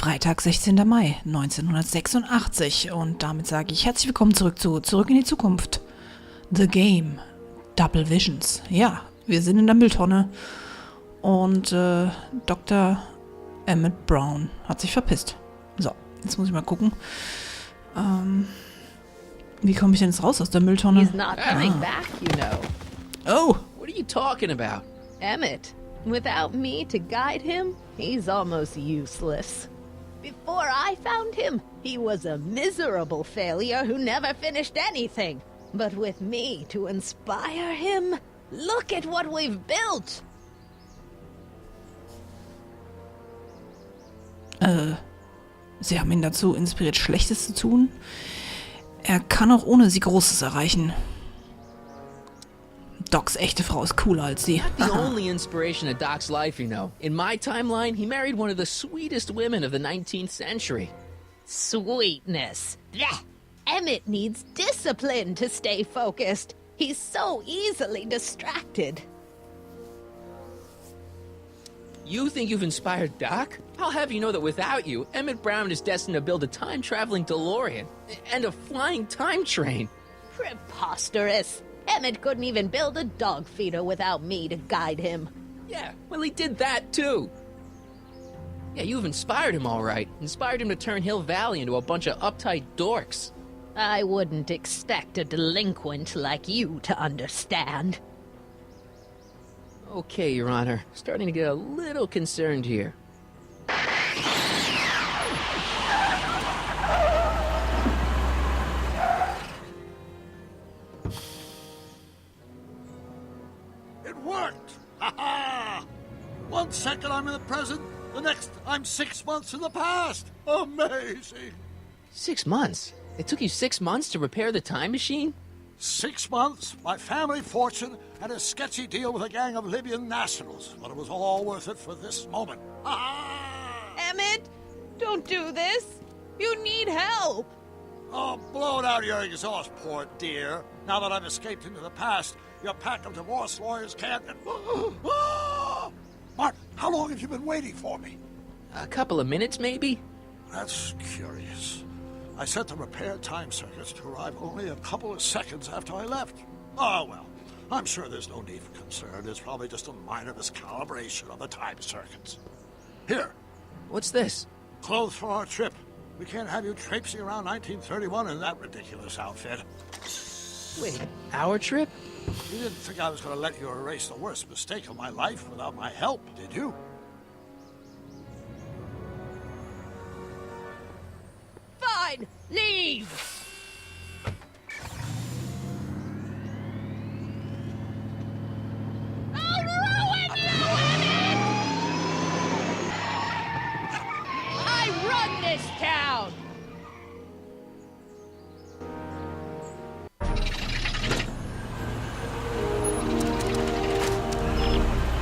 Freitag, 16. Mai 1986 und damit sage ich herzlich willkommen zurück zu Zurück in die Zukunft. The Game. Double Visions. Ja, wir sind in der Mülltonne und Dr. Emmett Brown hat sich verpisst. So, jetzt muss ich mal gucken. Wie komme ich denn jetzt raus aus der Mülltonne? He's not coming back, you know. Oh! What are you talking about? Emmett, without me to guide him, he's almost useless. Before I found him, he was a miserable failure who never finished anything. But with me to inspire him, look at what we've built. Sie haben ihn dazu inspiriert, Schlechtes zu tun? Er kann auch ohne sie Großes erreichen. Docs echte Frau ist cooler als sie. Not the only inspiration of Doc's life, you know. In my timeline, he married one of the sweetest women of the 19th century. Sweetness. Blech. Emmett needs discipline to stay focused. He's so easily distracted. You think you've inspired Doc? I'll have you know that without you, Emmett Brown is destined to build a time-traveling DeLorean and a flying time train. Preposterous. Emmett couldn't even build a dog feeder without me to guide him. Yeah, well, he did that, too. Yeah, you've inspired him, all right. Inspired him to turn Hill Valley into a bunch of uptight dorks. I wouldn't expect a delinquent like you to understand. Okay, Your Honor. Starting to get a little concerned here. It worked! Ha ha! 1 second I'm in the present, the next I'm 6 months in the past. Amazing! 6 months? It took you 6 months to repair the time machine? 6 months, my family fortune, and a sketchy deal with a gang of Libyan nationals. But it was all worth it for this moment. Ha ha! Emmett, don't do this. You need help. Oh, blow it out of your exhaust, poor dear. Now that I've escaped into the past, your pack of divorce lawyers can't... Mark, how long have you been waiting for me? A couple of minutes, maybe? That's curious. I set the repair time circuits to arrive only a couple of seconds after I left. Oh, well, I'm sure there's no need for concern. It's probably just a minor miscalibration of the time circuits. Here, What's this? clothes for our trip. We can't have you traipsing around 1931 in that ridiculous outfit. Wait, our trip? You didn't think I was going to let you erase the worst mistake of my life without my help, did you? Fine, leave. I'll ruin you, Emmett! I run this town.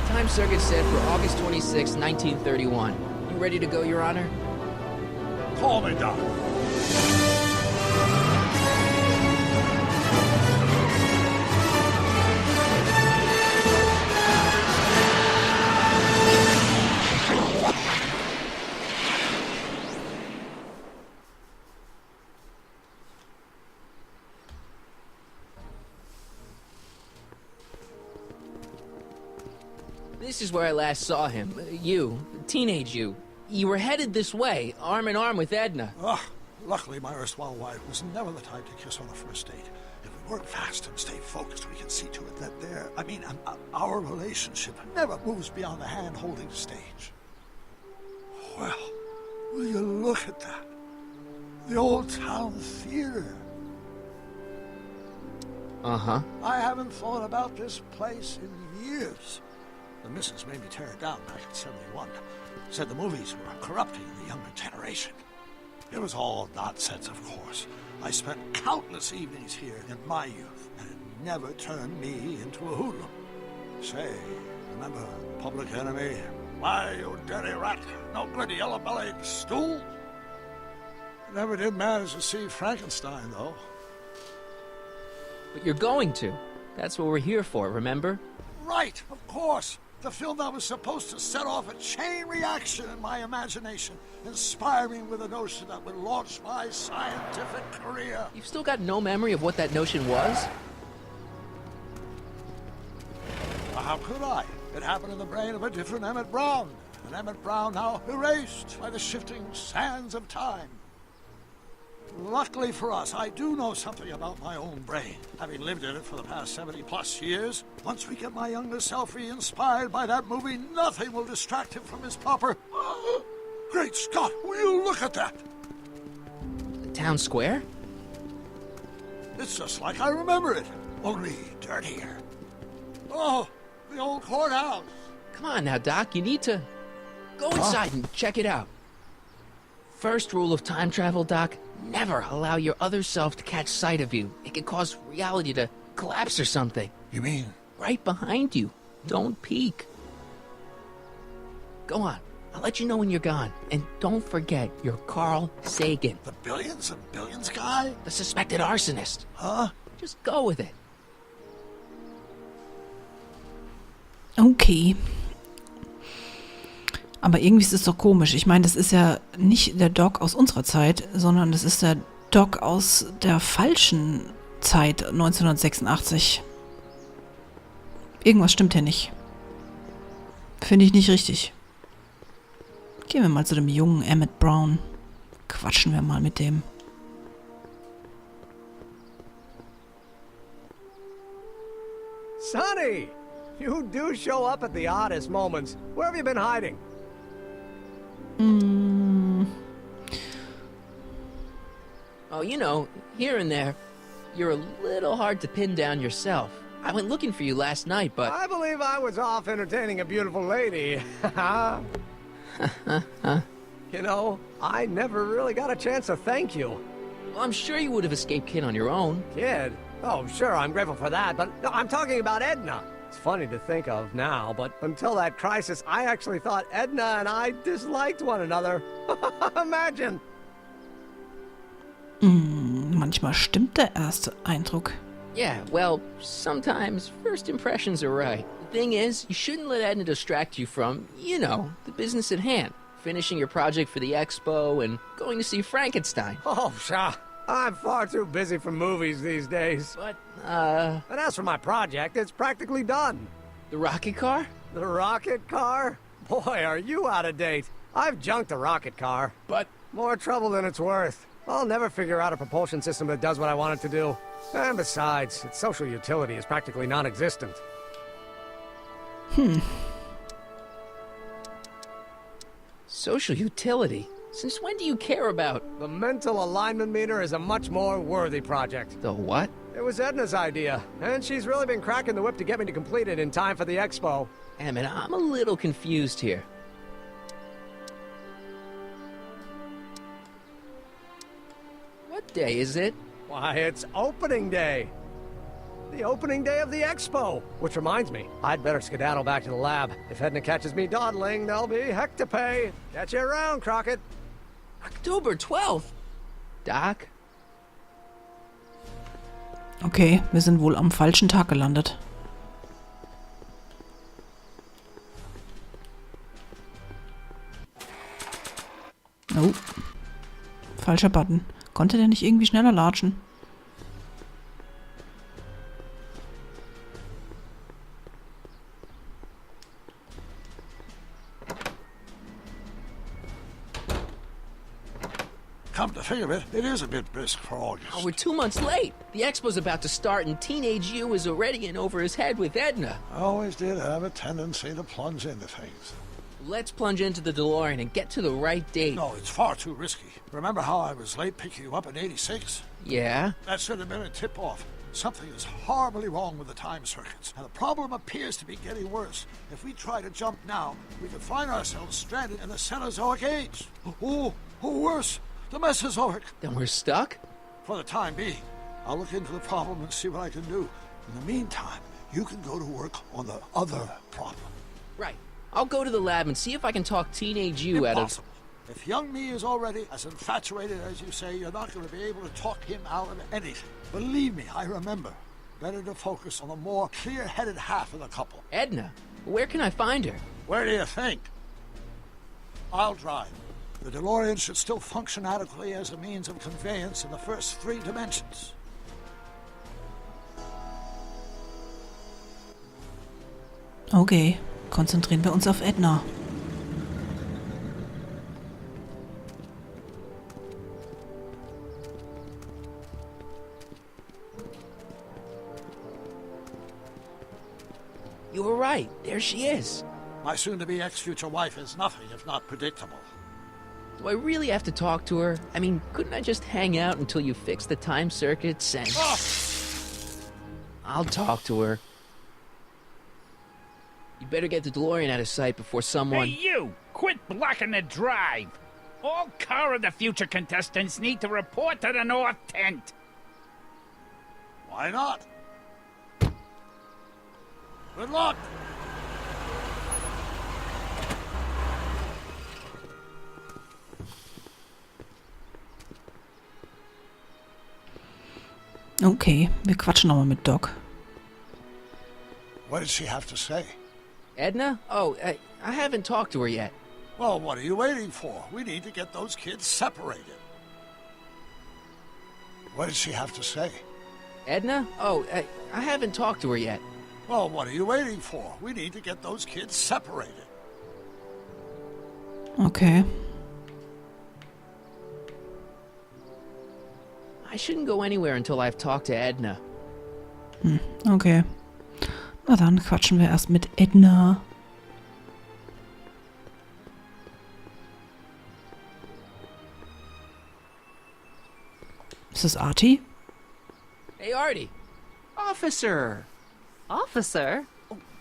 Time circuit set for August 26, 1931. You ready to go, Your Honor? Call me, Doc. This is where I last saw him. You, teenage you. You were headed this way, arm in arm with Edna. Luckily, my erstwhile wife was never the type to kiss on the first date. If we work fast and stay focused, we can see to it that our relationship never moves beyond the hand-holding stage. Well, will you look at that? The old town theater. Uh-huh. I haven't thought about this place in years. The missus made me tear it down back in '71. Said the movies were corrupting the younger generation. It was all nonsense, of course. I spent countless evenings here in my youth, and it never turned me into a hoodlum. Say, remember Public Enemy? Why, you dirty rat, no good yellow-bellied stool? Never did manage to see Frankenstein, though. But you're going to. That's what we're here for, remember? Right, of course. The film that was supposed to set off a chain reaction in my imagination, inspire me with a notion that would launch my scientific career. You've still got no memory of what that notion was? How could I? It happened in the brain of a different Emmett Brown. An Emmett Brown now erased by the shifting sands of time. Luckily for us, I do know something about my own brain, having lived in it for the past 70+ years. Once we get my younger self re-inspired by that movie, nothing will distract him from his proper... Great Scott, will you look at that? The town square? It's just like I remember it, only dirtier. Oh, the old courthouse. Come on now, Doc, you need to... Go inside and check it out. First rule of time travel, Doc, never allow your other self to catch sight of you. It could cause reality to collapse or something. You mean? Right behind you. Don't peek. Go on. I'll let you know when you're gone. And don't forget, you're Carl Sagan. The billions and billions guy? The suspected arsonist. Huh? Just go with it. Okay. Aber irgendwie ist es doch komisch. Ich meine, das ist ja nicht der Doc aus unserer Zeit, sondern das ist der Doc aus der falschen Zeit, 1986. Irgendwas stimmt hier nicht. Finde ich nicht richtig. Gehen wir mal zu dem jungen Emmett Brown. Quatschen wir mal mit dem. Sonny! You do show up at the oddest moments. Where have you been hiding? Oh, you know, here and there, you're a little hard to pin down yourself. I went looking for you last night, but... I believe I was off entertaining a beautiful lady. You know, I never really got a chance to thank you. Well, I'm sure you would have escaped Kid on your own. Kid? Oh, sure, I'm grateful for that, but no, I'm talking about Edna. It's funny to think of now, but until that crisis, I actually thought Edna and I disliked one another. Imagine! Manchmal stimmt der erste Eindruck. Yeah, well, sometimes first impressions are right. The thing is, you shouldn't let Edna distract you from, you know, the business at hand. Finishing your project for the Expo and going to see Frankenstein. Oh, pshaw. I'm far too busy for movies these days. But, And as for my project, it's practically done. the rocket car? The rocket car? Boy, are you out of date. I've junked a rocket car. But... More trouble than it's worth. I'll never figure out a propulsion system that does what I want it to do. And besides, its social utility is practically non-existent. Social utility? Since when do you care about... The mental alignment meter is a much more worthy project. The what? It was Edna's idea, and she's really been cracking the whip to get me to complete it in time for the Expo. Emmett, I'm a little confused here. What day is it? Why, it's opening day. The opening day of the Expo. Which reminds me, I'd better skedaddle back to the lab. If Edna catches me dawdling, there'll be heck to pay. Catch you around, Crockett. October 12th. Doc? Okay, wir sind wohl am falschen Tag gelandet. Oh. Falscher Button. Konnte der nicht irgendwie schneller latschen? Come to think of it, it is a bit brisk for August. Oh, we're 2 months late. The Expo's about to start and teenage you is already in over his head with Edna. I always did have a tendency to plunge into things. Let's plunge into the DeLorean and get to the right date. No, it's far too risky. Remember how I was late picking you up in '86? Yeah? That should have been a tip-off. Something is horribly wrong with the time circuits, and the problem appears to be getting worse. If we try to jump now, we could find ourselves stranded in the Cenozoic age. Or worse, the Mesozoic. Then we're stuck? For the time being, I'll look into the problem and see what I can do. In the meantime, you can go to work on the other problem. Right. I'll go to the lab and see if I can talk teenage you out of... Impossible. If young me is already as infatuated as you say, you're not going to be able to talk him out of anything. Believe me, I remember. Better to focus on the more clear-headed half of the couple. Edna? Where can I find her? Where do you think? I'll drive. The DeLorean should still function adequately as a means of conveyance in the first 3 dimensions. Okay, konzentrieren wir uns auf Edna. You were right. There she is. My soon-to-be ex-future wife is nothing if not predictable. Do I really have to talk to her? I mean, couldn't I just hang out until you fix the time circuits and... Oh! I'll talk to her. You better get the DeLorean out of sight before someone... Hey, you! Quit blocking the drive! All car of the future contestants need to report to the North Tent. Why not? Good luck! Okay, wir quatschen nochmal mit Doc. What did she have to say? Edna? Oh, I haven't talked to her yet. Well, what are you waiting for? We need to get those kids separated. What did she have to say? Edna? Oh, I haven't talked to her yet. Well, what are you waiting for? We need to get those kids separated. Okay. I shouldn't go anywhere until I've talked to Edna. Okay. Na dann quatschen wir erst mit Edna. Ist das Artie? Hey, Artie. Officer! Officer,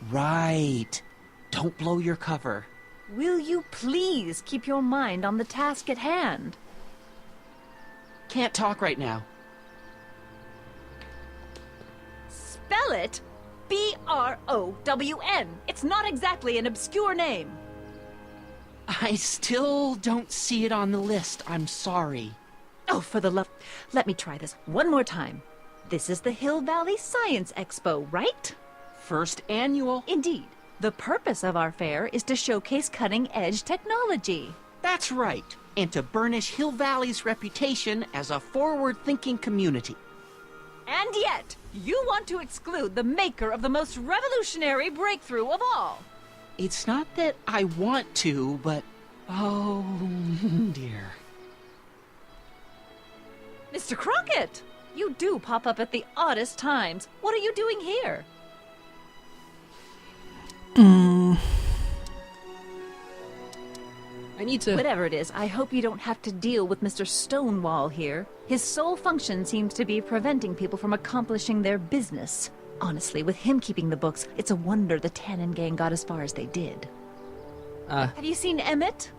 Right. Don't blow your cover. will you please keep your mind on the task at hand? Can't talk right now. Spell it B-R-O-W-N. It's not exactly an obscure name. I still don't see it on the list. I'm sorry. Oh, for the love... Let me try this one more time. This is the Hill Valley Science Expo, right? First annual. Indeed. The purpose of our fair is to showcase cutting-edge technology. That's right. And to burnish Hill Valley's reputation as a forward-thinking community. And yet, you want to exclude the maker of the most revolutionary breakthrough of all. It's not that I want to, but... Oh, dear. Mr. Crockett! You do pop up at the oddest times. What are you doing here? I need to... Whatever it is, I hope you don't have to deal with Mr. Stonewall here. His sole function seems to be preventing people from accomplishing their business. Honestly, with him keeping the books, it's a wonder the Tannen gang got as far as they did. Have you seen Emmett?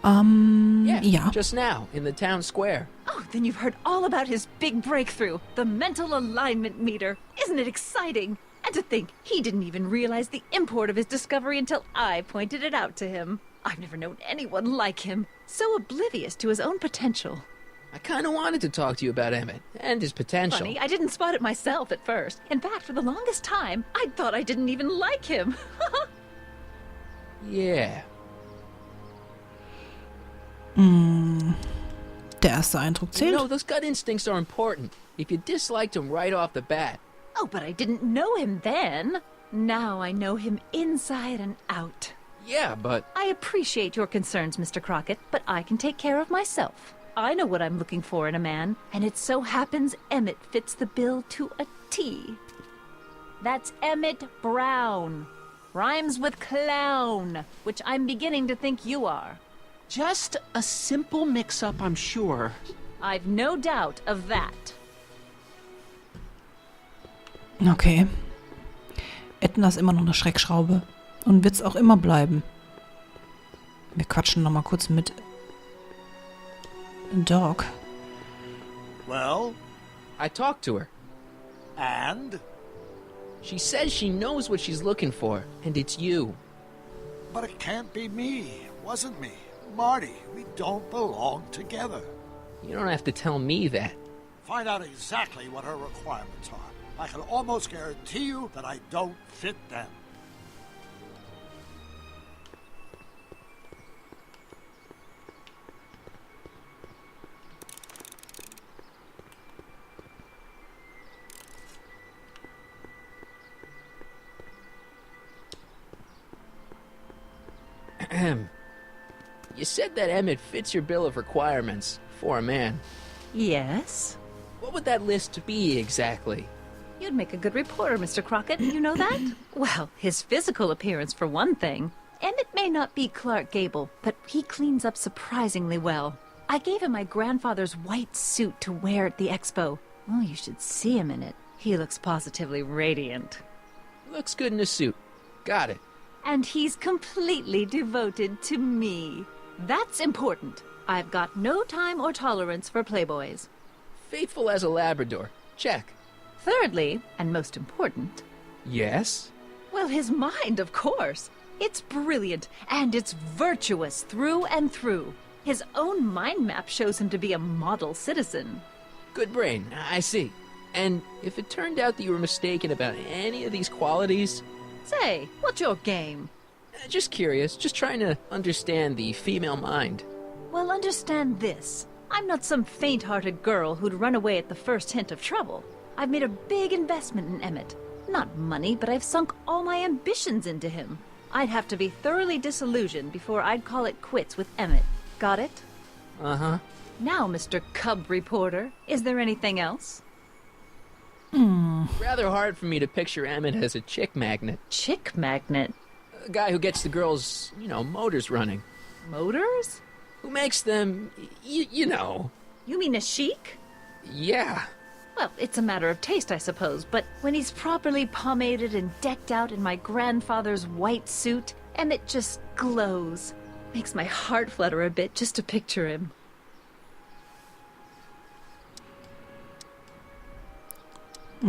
Ja. Just now, in the town square. Oh, then you've heard all about his big breakthrough, the mental alignment meter. Isn't it exciting? And to think, he didn't even realize the import of his discovery until I pointed it out to him. I've never known anyone like him, so oblivious to his own potential. I kind of wanted to talk to you about Emmett and his potential. Funny, I didn't spot it myself at first. In fact, for the longest time, I thought I didn't even like him. Yeah. Der erste Eindruck You zählt. know, those gut instincts are important. If you disliked him right off the bat. Oh, but I didn't know him then. Now I know him inside and out. Yeah, but... I appreciate your concerns, Mr. Crockett, but I can take care of myself. I know what I'm looking for in a man, and it so happens Emmett fits the bill to a T. That's Emmett Brown. Rhymes with clown, which I'm beginning to think you are. Just a simple mix-up, I'm sure. I've no doubt of that. Okay. Edna ist immer noch eine Schreckschraube. Und wird's auch immer bleiben. Wir quatschen noch mal kurz mit Doc. Well, I talked to her. and? She says she knows what she's looking for, and it's you. But it can't be me. It wasn't me. Marty, we don't belong together. You don't have to tell me that. Find out exactly what her requirements are. I can almost guarantee you that I don't fit them. You said that Emmett fits your bill of requirements for a man. Yes? What would that list be exactly? You'd make a good reporter, Mr. Crockett. You know that? Well, his physical appearance, for one thing. Emmett may not be Clark Gable, but he cleans up surprisingly well. I gave him my grandfather's white suit to wear at the Expo. Oh, you should see him in it. He looks positively radiant. Looks good in a suit. Got it. And he's completely devoted to me. That's important. I've got no time or tolerance for playboys. Faithful as a Labrador. Check. Thirdly, and most important, Yes? well, his mind, of course. It's brilliant, and it's virtuous through and through. His own mind map shows him to be a model citizen. Good brain. I see. And if it turned out that you were mistaken about any of these qualities... Say, what's your game? Just curious. Just trying to understand the female mind. Well, understand this. I'm not some faint-hearted girl who'd run away at the first hint of trouble. I've made a big investment in Emmett. Not money, but I've sunk all my ambitions into him. I'd have to be thoroughly disillusioned before I'd call it quits with Emmett. Got it? Uh-huh. Now, Mr. Cub Reporter, is there anything else? Rather hard for me to picture Emmett as a chick magnet. Chick magnet? A guy who gets the girls, motors running. Motors? Who makes them, you know. You mean a chic? Yeah. Well, it's a matter of taste, I suppose, but when he's properly pomaded and decked out in my grandfather's white suit, Emmett just glows. Makes my heart flutter a bit just to picture him.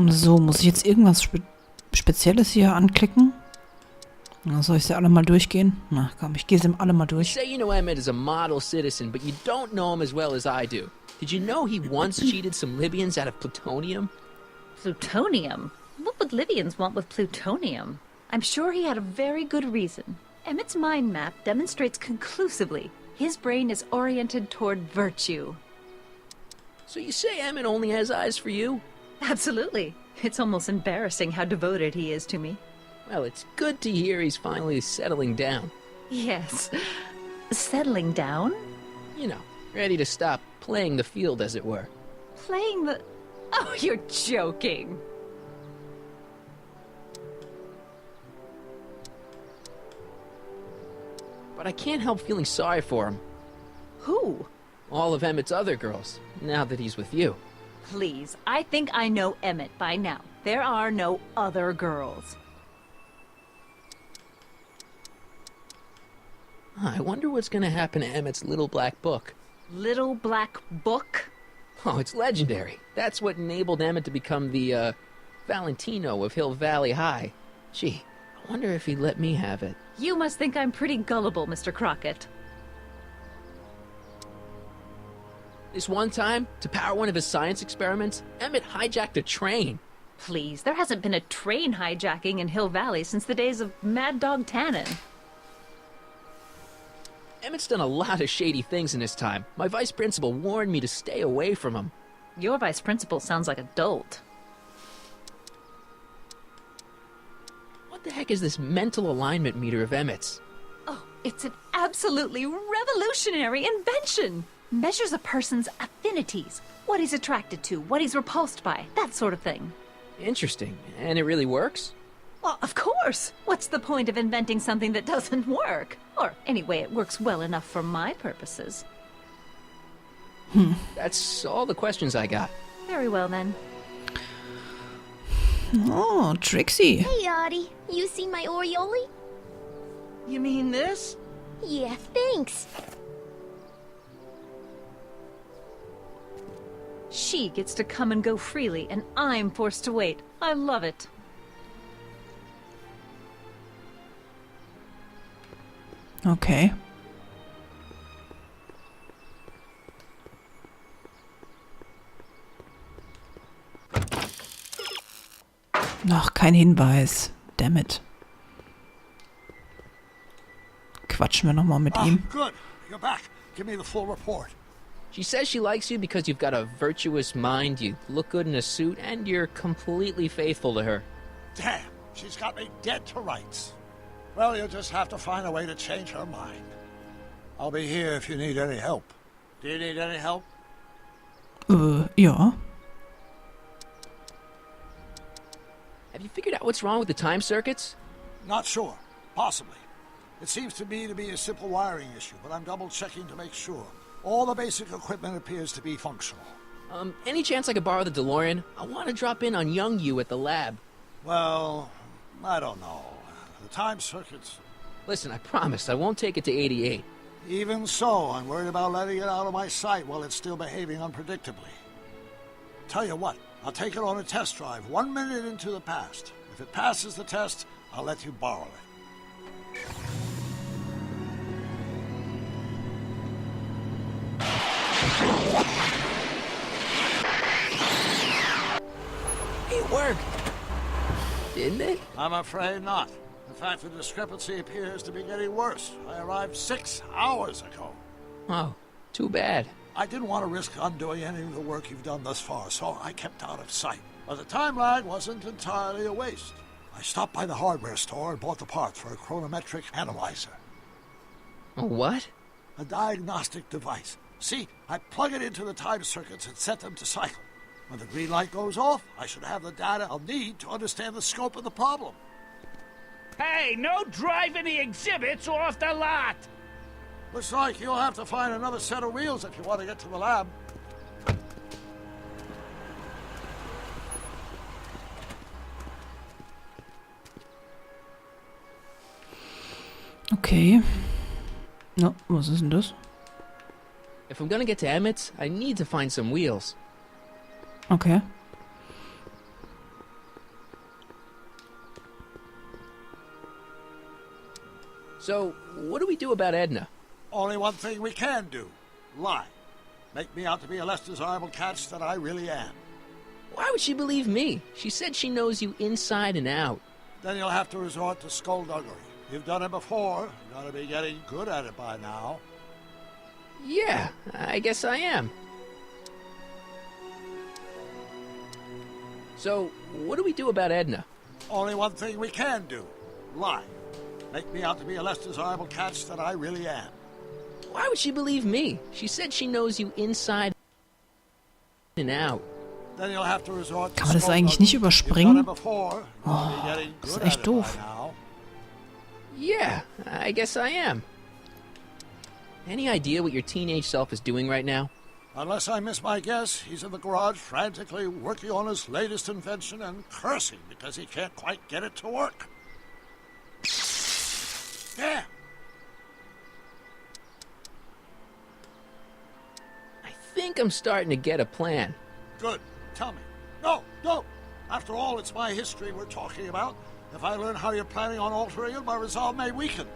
So, muss ich jetzt irgendwas Spezielles hier anklicken? Na, soll ich sie alle mal durchgehen? Na komm, ich gehe sie alle mal durch. Say you know Emmett is a model citizen, but you don't know him as well as I do. Did you know he once cheated some Libyans out of plutonium? Plutonium? What would Libyans want with plutonium? I'm sure he had a very good reason. Emmett's mind map demonstrates conclusively his brain is oriented toward virtue. So you say Emmett only has eyes for you? Absolutely. It's almost embarrassing how devoted he is to me. Well, it's good to hear he's finally settling down. Yes. Settling down? You know, ready to stop playing the field, as it were. Playing the... Oh, you're joking. But I can't help feeling sorry for him. Who? All of Emmett's other girls, now that he's with you. Please, I think I know Emmett by now. There are no other girls. I wonder what's gonna happen to Emmett's little black book. Little black book? Oh, it's legendary. That's what enabled Emmett to become the, Valentino of Hill Valley High. Gee, I wonder if he'd let me have it. You must think I'm pretty gullible, Mr. Crockett. This one time, to power one of his science experiments, Emmett hijacked a train. Please, there hasn't been a train hijacking in Hill Valley since the days of Mad Dog Tannen. Emmett's done a lot of shady things in his time. My vice principal warned me to stay away from him. Your vice principal sounds like a dolt. What the heck is this mental alignment meter of Emmett's? Oh, it's an absolutely revolutionary invention! Measures a person's affinities, what he's attracted to, what he's repulsed by, that sort of thing. Interesting. And it really works? Well, of course! What's the point of inventing something that doesn't work? Or, anyway, it works well enough for my purposes. That's all the questions I got. Very well, then. Oh, Trixie. Hey, Audie. You seen my Oriole? You mean this? Yeah, thanks. She gets to come and go freely, and I'm forced to wait. I love it. Okay. Ach, kein Hinweis. Dammit. Quatschen wir nochmal mit ihm. Good. You're back. Give me the full report. She says she likes you because you've got a virtuous mind, you look good in a suit, and you're completely faithful to her. Damn, she's got me dead to rights. Well, you'll just have to find a way to change her mind. I'll be here if you need any help. Do you need any help? Ja. Have you figured out what's wrong with the time circuits? Not sure. Possibly. It seems to me to be a simple wiring issue, but I'm double-checking to make sure. All the basic equipment appears to be functional. Any chance I could borrow the DeLorean? I want to drop in on young you at the lab. Well, I don't know. The time circuits... Listen, I promise I won't take it to 88. Even so, I'm worried about letting it out of my sight while it's still behaving unpredictably. Tell you what, I'll take it on a test drive 1 minute into the past. If it passes the test, I'll let you borrow it. It worked. Didn't it? I'm afraid not. In fact, the discrepancy appears to be getting worse. I arrived 6 hours ago. Oh, too bad. I didn't want to risk undoing any of the work you've done thus far, so I kept out of sight. But the time lag wasn't entirely a waste. I stopped by the hardware store and bought the parts for a chronometric analyzer. A what? A diagnostic device. See, I plug it into the time circuits and set them to cycle. When the green light goes off, I should have the data I'll need to understand the scope of the problem. Hey, no driving the exhibits off the lot! Looks like you'll have to find another set of wheels if you want to get to the lab. Okay. Na, was ist denn das? If I'm gonna get to Emmett's, I need to find some wheels. Okay. So, what do we do about Edna? Only one thing we can do. Lie. Make me out to be a less desirable catch than I really am. Why would she believe me? She said she knows you inside and out. Then you'll have to resort to skullduggery. You've done it before. You gotta be getting good at it by now. Yeah, I guess I am. So, what do we do about Edna? Only one thing we can do. Lie. Make me out to be a less desirable catch than I really am. Why would she believe me? She said she knows you inside and out. Then you'll have to resort to Kann man das eigentlich nicht überspringen? Oh, das ist echt doof. Yeah, I guess I am. Any idea what your teenage self is doing right now? Unless I miss my guess, he's in the garage frantically working on his latest invention and cursing because he can't quite get it to work. Yeah. I think I'm starting to get a plan. Good. Tell me. No, no. After all, it's my history we're talking about. If I learn how you're planning on altering it, my resolve may weaken.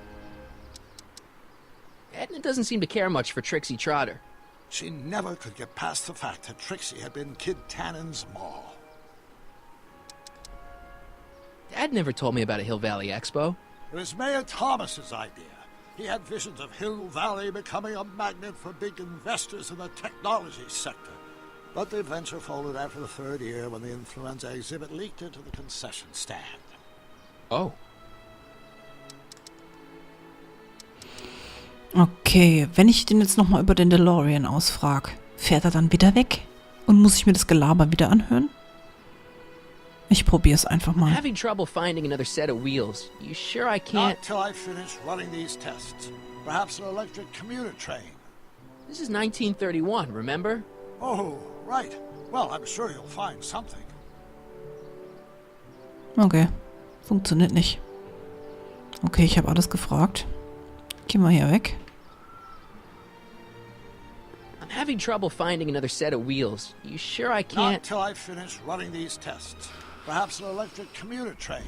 Edna doesn't seem to care much for Trixie Trotter. She never could get past the fact that Trixie had been Kid Tannen's ma. Dad never told me about a Hill Valley Expo. It was Mayor Thomas's idea. He had visions of Hill Valley becoming a magnet for big investors in the technology sector. But the venture folded after the third year when the influenza exhibit leaked into the concession stand. Oh. Okay, wenn ich den jetzt nochmal über den DeLorean ausfrage, fährt er dann wieder weg? Und muss ich mir das Gelaber wieder anhören? Ich probiere es einfach mal. Having trouble finding another set of wheels. You sure I can't? Not till I finish running these tests. Perhaps an electric commuter train. This is 1931, remember? Oh, right. Well, I'm sure you'll find something. Okay, funktioniert nicht. Okay, ich habe alles gefragt. Gehen wir hier weg. I'm having trouble finding another set of wheels. You sure I Not can't? till I finish running these tests. Perhaps an electric commuter train.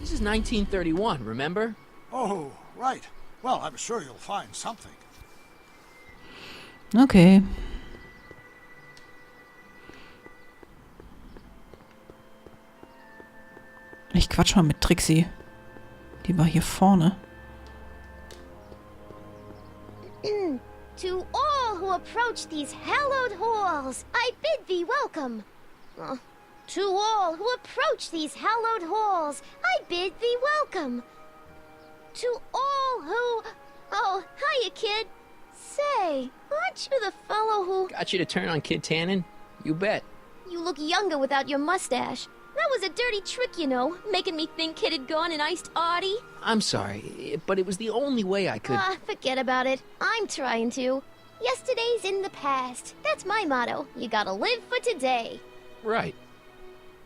This is 1931, remember? Oh, right. Well, I'm sure you'll find something. Okay. Ich quatsch mal mit Trixie. Die war hier vorne. To all who approach these hallowed halls, I bid thee welcome. To all who approach these hallowed halls, I bid thee welcome. To all who... Oh, hiya, kid. Say, aren't you the fellow who... Got you to turn on Kid Tannen? You bet. You look younger without your mustache. That was a dirty trick, you know, making me think Kid had gone and iced Artie. I'm sorry, but it was the only way I could... Forget about it. I'm trying to. Yesterday's in the past. That's my motto. You gotta live for today. Right.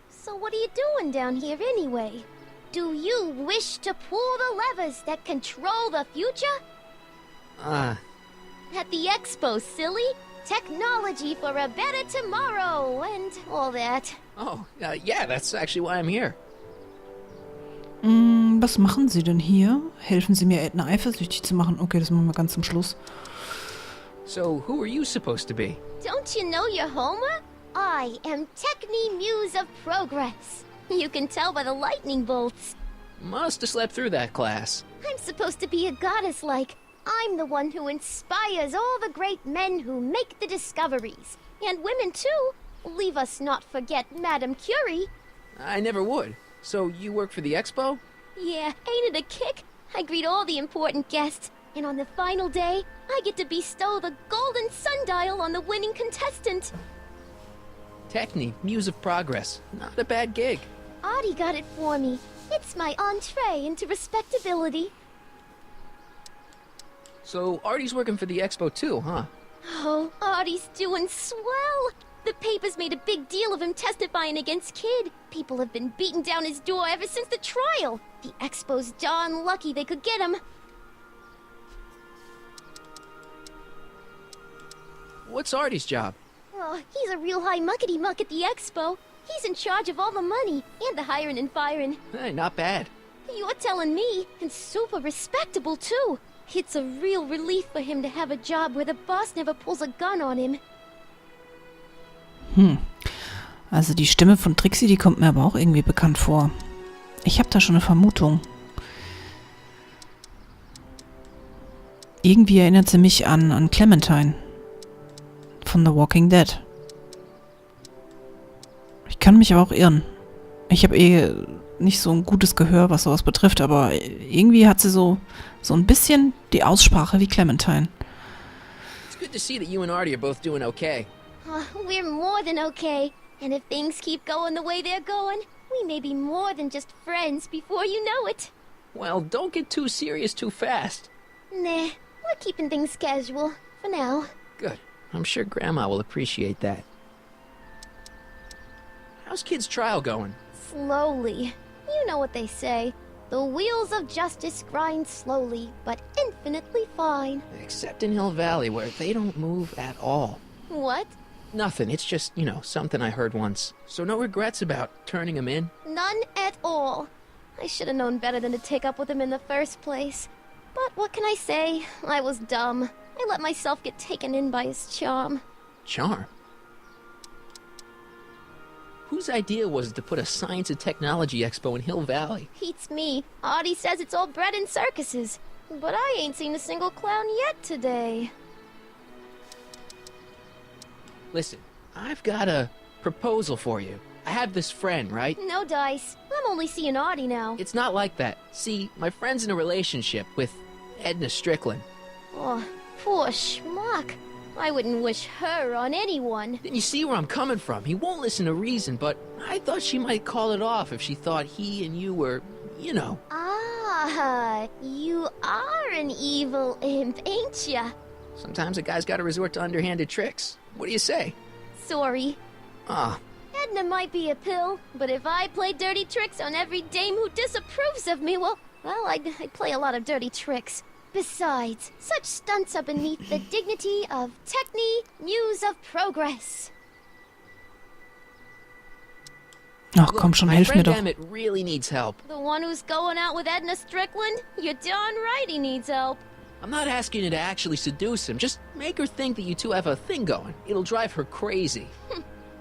So what are you doing down here anyway? Do you wish to pull the levers that control the future? At the Expo, silly. Technology for a better tomorrow and all that. Oh, yeah, that's actually why I'm here. Was machen Sie denn hier? Helfen Sie mir, Edna eifersüchtig zu machen? Okay, das machen wir ganz zum Schluss. So, who are you supposed to be? Don't you know your Homer? I am Techni Muse of Progress. You can tell by the lightning bolts. Must have slept through that class. I'm supposed to be a goddess-like. I'm the one who inspires all the great men who make the discoveries. And women, too. Leave us not forget Madame Curie. I never would. So, you work for the Expo? Yeah, ain't it a kick? I greet all the important guests. And on the final day, I get to bestow the golden sundial on the winning contestant. Techni, Muse of Progress. Not a bad gig. Artie got it for me. It's my entree into respectability. So, Artie's working for the Expo too, huh? Oh, Artie's doing swell. The papers made a big deal of him testifying against Kid. People have been beating down his door ever since the trial. The Expo's darn lucky they could get him. What's Artie's job? Oh, he's a real high muckety-muck at the Expo. He's in charge of all the money and the hiring and firing. Hey, not bad. You're telling me, and super respectable too. It's a real relief for him to have a job where the boss never pulls a gun on him. Also die Stimme von Trixie, die kommt mir aber auch irgendwie bekannt vor. Ich habe da schon eine Vermutung. Irgendwie erinnert sie mich an Clementine von The Walking Dead. Ich kann mich aber auch irren. Ich habe nicht so ein gutes Gehör, was sowas betrifft, aber irgendwie hat sie so ein bisschen die Aussprache wie Clementine. It's good to see that you and Artie are both doing okay. We're more than okay. And if things keep going the way they're going, we may be more than just friends before you know it. Well, don't get too serious too fast. Nah, we're keeping things casual, for now. Good. I'm sure Grandma will appreciate that. How's Kid's trial going? Slowly. You know what they say. The wheels of justice grind slowly, but infinitely fine. Except in Hill Valley, where they don't move at all. What? Nothing. It's just, something I heard once. So no regrets about turning him in? None at all. I should have known better than to take up with him in the first place. But what can I say? I was dumb. I let myself get taken in by his charm. Charm? Whose idea was it to put a science and technology expo in Hill Valley? Beats me. Artie says it's all bred in circuses. But I ain't seen a single clown yet today. Listen, I've got a proposal for you. I have this friend, right? No dice. I'm only seeing Artie now. It's not like that. See, my friend's in a relationship with Edna Strickland. Oh, poor schmuck. I wouldn't wish her on anyone. Then you see where I'm coming from. He won't listen to reason, but I thought she might call it off if she thought he and you were, Ah, you are an evil imp, ain't ya? Sometimes a guy's gotta resort to underhanded tricks. What do you say? Sorry. Ah. Edna might be a pill, but if I play dirty tricks on every dame who disapproves of me, well, I'd play a lot of dirty tricks. Besides, such stunts are beneath the dignity of Techni, Muse of Progress. Ach, komm schon, helf mir doch. Emmett really needs help. The one who's going out with Edna Strickland? You're darn right he needs help. I'm not asking you to actually seduce him. Just make her think that you two have a thing going. It'll drive her crazy.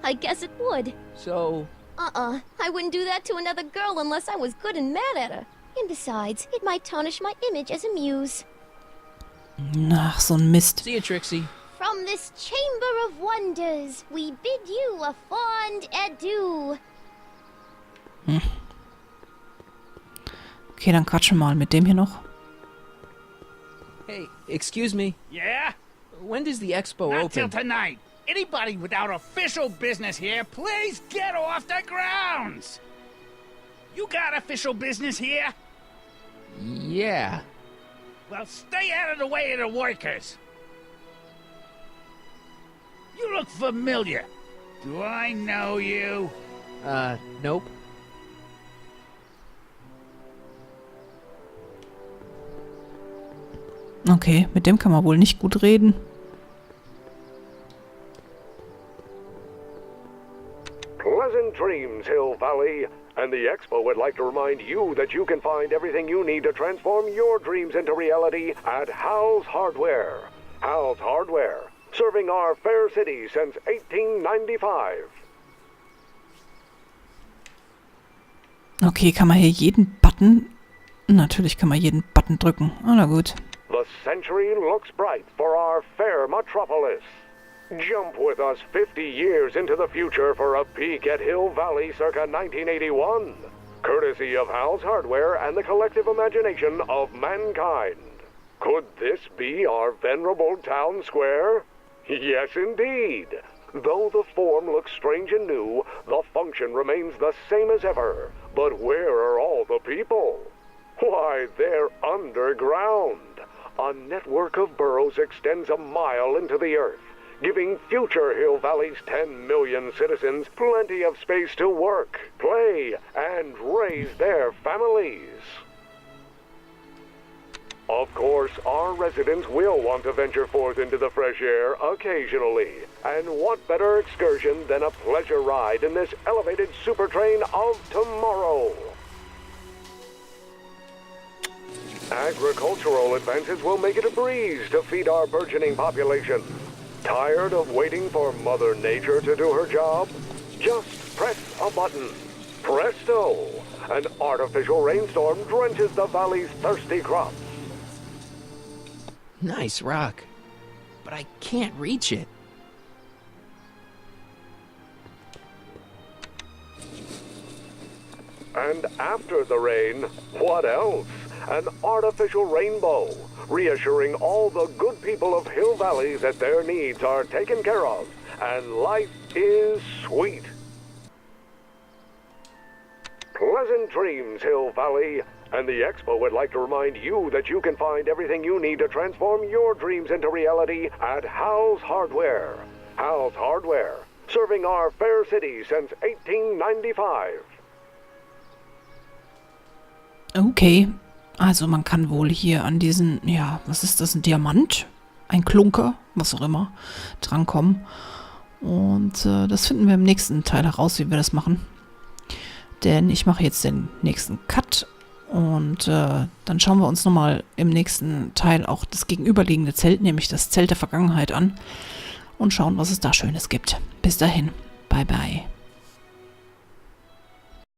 I guess it would. So, I wouldn't do that to another girl unless I was good and mad at her. And besides, it might tarnish my image as a muse. Ach, so ein Mist. See you, Trixie. From this chamber of wonders, we bid you a fond adieu. Okay, dann quatschen wir mal mit dem hier noch. Hey, excuse me. Yeah? When does the expo Not till open? tonight. Anybody without official business here, please get off the grounds! You got official business here? Yeah. Well, stay out of the way of the workers. You look familiar. Do I know you? Nope. Okay, mit dem kann man wohl nicht gut reden. Pleasant dreams, Hill Valley. And the Expo would like to remind you that you can find everything you need to transform your dreams into reality at Hal's Hardware. Hal's Hardware, serving our fair city since 1895. Okay, kann man hier jeden Button... Natürlich kann man jeden Button drücken. Oh, na gut. The century looks bright for our fair metropolis. Jump with us 50 years into the future for a peek at Hill Valley circa 1981. Courtesy of Hal's Hardware and the collective imagination of mankind. Could this be our venerable town square? Yes, indeed. Though the form looks strange and new, the function remains the same as ever. But where are all the people? Why, they're underground. A network of burrows extends a mile into the earth, giving future Hill Valley's 10 million citizens plenty of space to work, play, and raise their families. Of course, our residents will want to venture forth into the fresh air occasionally. And what better excursion than a pleasure ride in this elevated super train of tomorrow? Agricultural advances will make it a breeze to feed our burgeoning population. Tired of waiting for Mother Nature to do her job? Just press a button. Presto! An artificial rainstorm drenches the valley's thirsty crops. Nice rock. But I can't reach it. And after the rain, what else? An artificial rainbow, reassuring all the good people of Hill Valley that their needs are taken care of, and life is sweet. Pleasant dreams, Hill Valley. And the Expo would like to remind you that you can find everything you need to transform your dreams into reality at Hal's Hardware. Hal's Hardware, serving our fair city since 1895. Okay, also man kann wohl hier an diesen, ja, was ist das, ein Diamant? Ein Klunker, was auch immer, drankommen. Und das finden wir im nächsten Teil heraus, wie wir das machen. Denn ich mache jetzt den nächsten Cut und dann schauen wir uns nochmal im nächsten Teil auch das gegenüberliegende Zelt, nämlich das Zelt der Vergangenheit an und schauen, was es da Schönes gibt. Bis dahin, bye bye.